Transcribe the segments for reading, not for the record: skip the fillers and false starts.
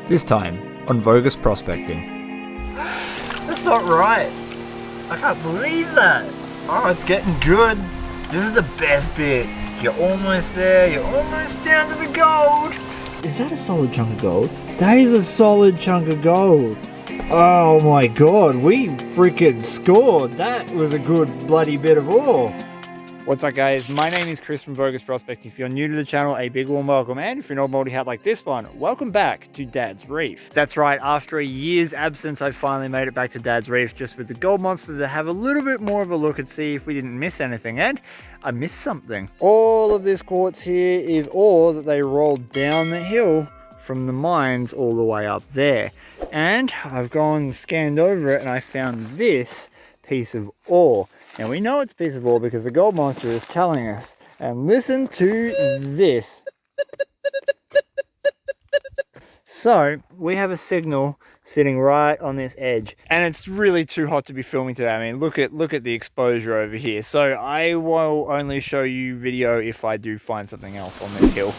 This time on Vo-Gus prospecting. That's not right. I can't believe that. Oh, it's getting good. This is the best bit. You're almost there. You're almost down to the gold. Is that a solid chunk of gold? That is a solid chunk of gold. Oh my god, we freaking scored. That was a good bloody bit of ore. What's up guys, my name is Chris from Vo-Gus Prospecting. If you're new to the channel, a big warm welcome, and if you're an old multi hat like this one, welcome back to Dad's Reef. That's right, after a year's absence I finally made it back to Dad's Reef just with the gold monsters to have a little bit more of a look and see if we didn't miss anything, and I missed something. All of this quartz here is ore that they rolled down the hill from the mines all the way up there, and I've gone and scanned over it and I found this piece of ore. And we know it's a piece of ore because the gold monster is telling us. And listen to this. So we have a signal sitting right on this edge, and it's really too hot to be filming today. I mean, look at the exposure over here. So I will only show you video if I do find something else on this hill.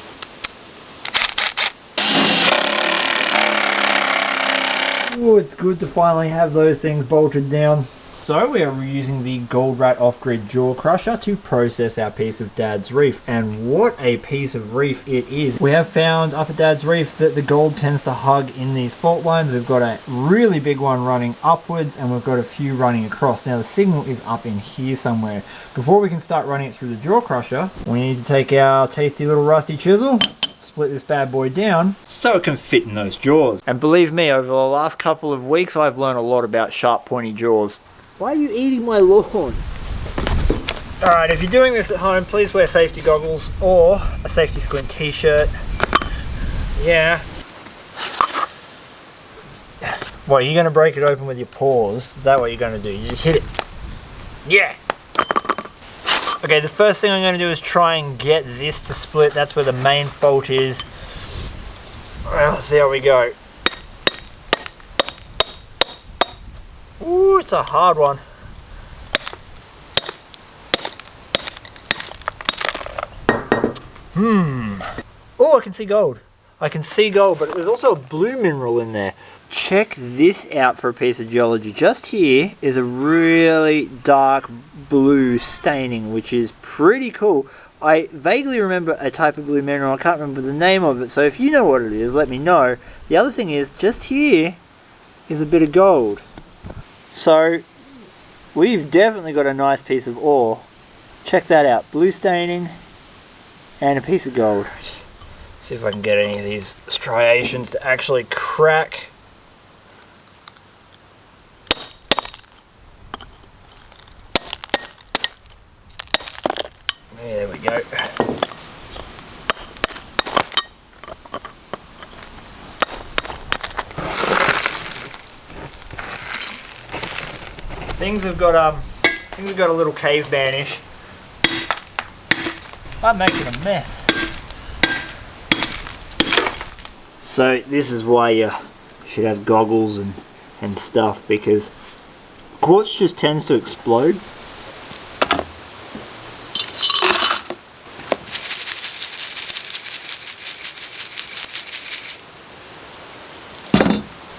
Oh, it's good to finally have those things bolted down. So we are using the Gold Rat off-grid jaw crusher to process our piece of Dad's Reef, and what a piece of reef it is. We have found up at Dad's Reef that the gold tends to hug in these fault lines. We've got a really big one running upwards and we've got a few running across. Now the signal is up in here somewhere. Before we can start running it through the jaw crusher, we need to take our tasty little rusty chisel, split this bad boy down so it can fit in those jaws. And believe me, over the last couple of weeks I've learned a lot about sharp pointy jaws. Why are you eating my lawn? Alright, if you're doing this at home, please wear safety goggles or a safety squint t-shirt. Yeah. What, are you going to break it open with your paws? Is that what you're going to do? You hit it. Yeah. Okay, the first thing I'm going to do is try and get this to split. That's where the main fault is. Well, let's see how we go. Ooh, it's a hard one. Oh, I can see gold. I can see gold, but there's also a blue mineral in there. Check this out for a piece of geology. Just here is a really dark blue staining, which is pretty cool. I vaguely remember a type of blue mineral. I can't remember the name of it, so if you know what it is, let me know. The other thing is, just here is a bit of gold. So we've definitely got a nice piece of ore. Check that out, blue staining and a piece of gold. See if I can get any of these striations to actually crack. There we go. Things have got a little caveman-ish. I'm making a mess. So this is why you should have goggles and stuff, because quartz just tends to explode.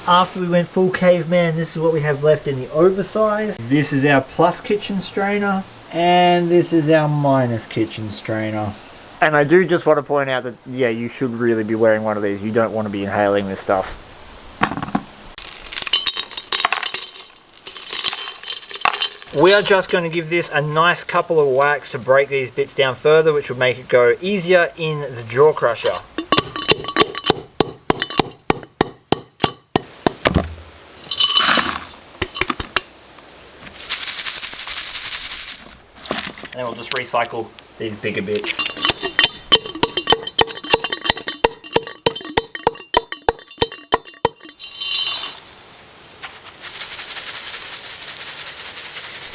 After we went full caveman, this is what we have left in the oversize. This is our plus kitchen strainer, and this is our minus kitchen strainer. And I do just want to point out that, yeah, you should really be wearing one of these. You don't want to be inhaling this stuff. We are just going to give this a nice couple of whacks to break these bits down further, which will make it go easier in the jaw crusher. And then we'll just recycle these bigger bits.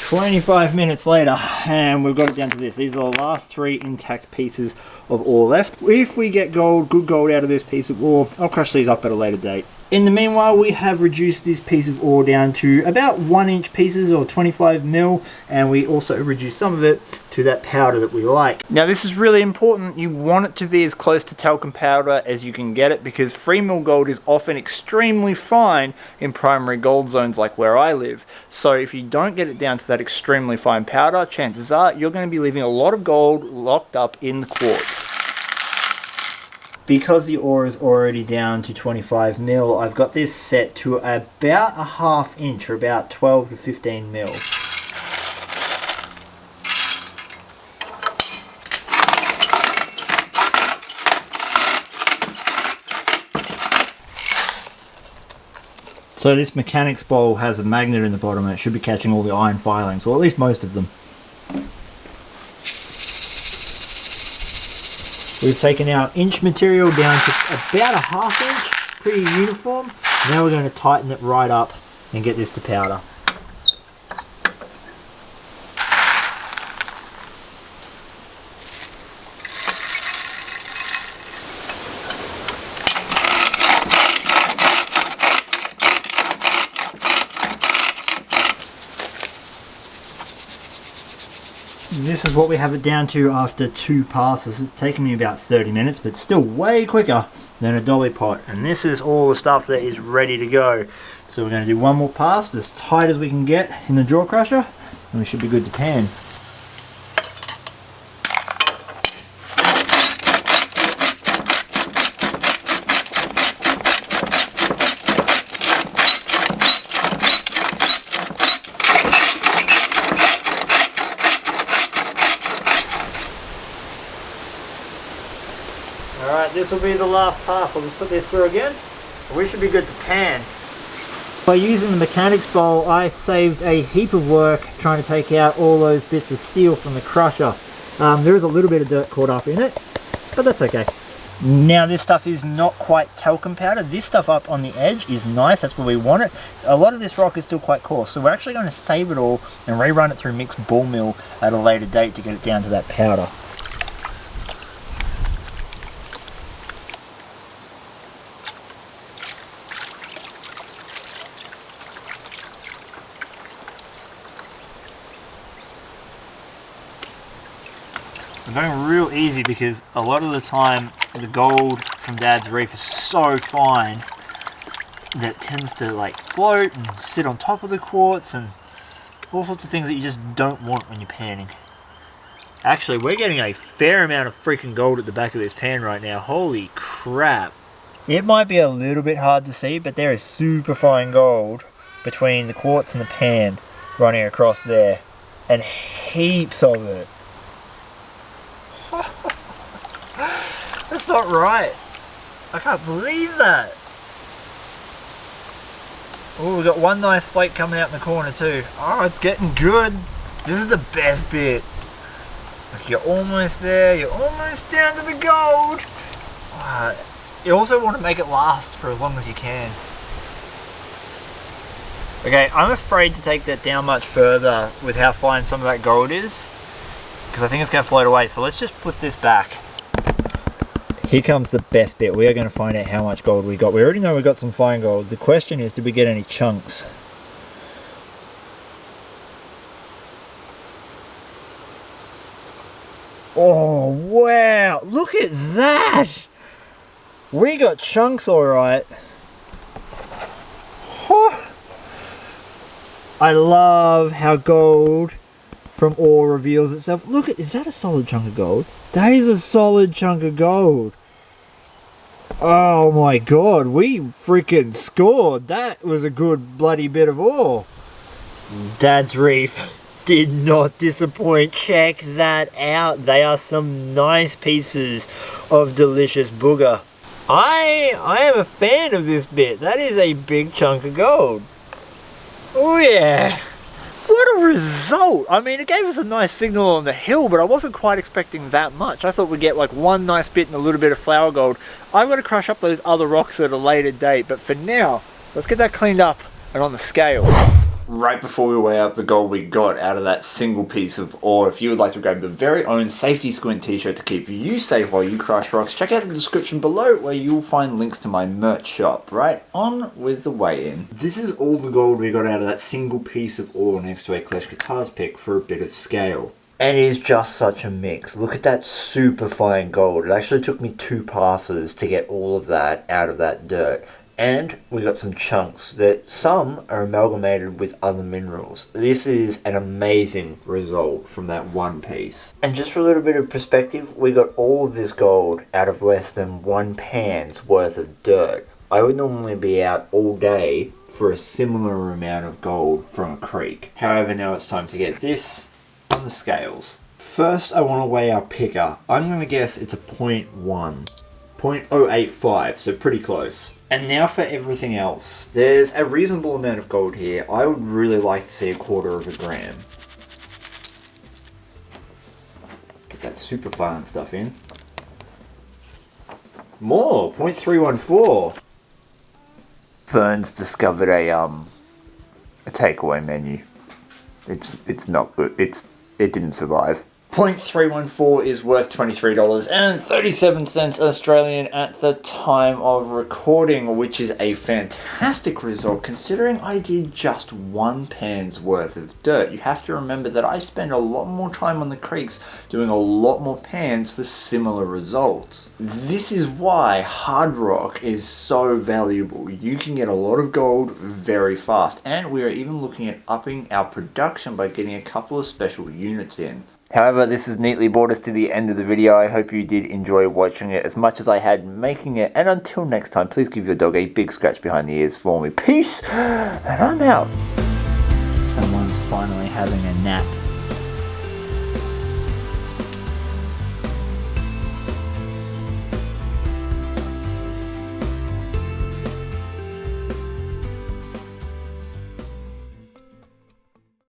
"25 minutes later, and we've got it down to this. These are the last 3 intact pieces of ore left. If we get gold, good gold out of this piece of ore, I'll crush these up at a later date. In the meanwhile, we have reduced this piece of ore down to about 1-inch pieces, or 25 mil, and we also reduced some of it to to that powder that we like. Now this is really important. You want it to be as close to talcum powder as you can get it, because free mill gold is often extremely fine in primary gold zones like where I live. So if you don't get it down to that extremely fine powder, chances are you're going to be leaving a lot of gold locked up in the quartz. Because the ore is already down to 25 mil, I've got this set to about a ½ inch, or about 12 to 15 mil. So this mechanics bowl has a magnet in the bottom and it should be catching all the iron filings, or at least most of them. We've taken our inch material down to about a ½ inch, pretty uniform. Now we're going to tighten it right up and get this to powder. This is what we have it down to after 2 passes. It's taken me about 30 minutes, but still way quicker than a dolly pot. And this is all the stuff that is ready to go. So we're going to do one more pass as tight as we can get in the jaw crusher, and we should be good to pan. Alright, this will be the last pass. I'll just put this through again. We should be good to pan. By using the mechanics bowl, I saved a heap of work trying to take out all those bits of steel from the crusher. There is a little bit of dirt caught up in it, but that's okay. Now this stuff is not quite talcum powder. This stuff up on the edge is nice, that's where we want it. A lot of this rock is still quite coarse, so we're actually going to save it all and rerun it through mixed ball mill at a later date to get it down to that powder. I'm going real easy because a lot of the time the gold from Dad's Reef is so fine that it tends to like float and sit on top of the quartz and all sorts of things that you just don't want when you're panning. Actually, we're getting a fair amount of freaking gold at the back of this pan right now. Holy crap. It might be a little bit hard to see, but there is super fine gold between the quartz and the pan running across there, and heaps of it. That's not right. I can't believe that. Oh, we've got one nice flake coming out in the corner too. Oh, it's getting good. This is the best bit. Look, you're almost there. You're almost down to the gold. You also want to make it last for as long as you can. Okay, I'm afraid to take that down much further with how fine some of that gold is, because I think it's going to float away. So let's just flip this back. Here comes the best bit. We are going to find out how much gold we got. We already know we got some fine gold. The question is, did we get any chunks? Oh, wow. Look at that. We got chunks, all right. I love how gold from ore reveals itself. Look at, is that a solid chunk of gold? That is a solid chunk of gold. Oh my god, we freaking scored. That was a good bloody bit of ore. Dad's Reef did not disappoint. Check that out. They are some nice pieces of delicious booger. I am a fan of this bit. That is a big chunk of gold. Oh yeah. What a result! I mean, it gave us a nice signal on the hill, but I wasn't quite expecting that much. I thought we'd get like one nice bit and a little bit of flour gold. I'm going to crush up those other rocks at a later date, but for now, let's get that cleaned up and on the scale. Right before we weigh up the gold we got out of that single piece of ore, if you would like to grab your very own Safety Squint t-shirt to keep you safe while you crush rocks, check out the description below where you'll find links to my merch shop. Right on with the weigh-in. This is all the gold we got out of that single piece of ore next to a Clash Guitars pick for a bit of scale. And it is just such a mix. Look at that super fine gold. It actually took me 2 passes to get all of that out of that dirt. And we got some chunks that some are amalgamated with other minerals. This is an amazing result from that one piece. And just for a little bit of perspective, we got all of this gold out of less than 1 pan's worth of dirt. I would normally be out all day for a similar amount of gold from a creek. However, now it's time to get this on the scales. First, I want to weigh our picker. I'm going to guess it's a 0.085, so pretty close. And now for everything else. There's a reasonable amount of gold here. I would really like to see 1/4 gram. Get that super fine stuff in. More, 0.314. Fern's discovered a takeaway menu. It's not good. It didn't survive. 0.314 is worth $23.37 Australian at the time of recording, which is a fantastic result considering I did just 1 pan's worth of dirt. You have to remember that I spend a lot more time on the creeks doing a lot more pans for similar results. This is why hard rock is so valuable. You can get a lot of gold very fast, and we are even looking at upping our production by getting a couple of special units in. However, this has neatly brought us to the end of the video. I hope you did enjoy watching it as much as I had making it. And until next time, please give your dog a big scratch behind the ears for me. Peace, and I'm out. Someone's finally having a nap.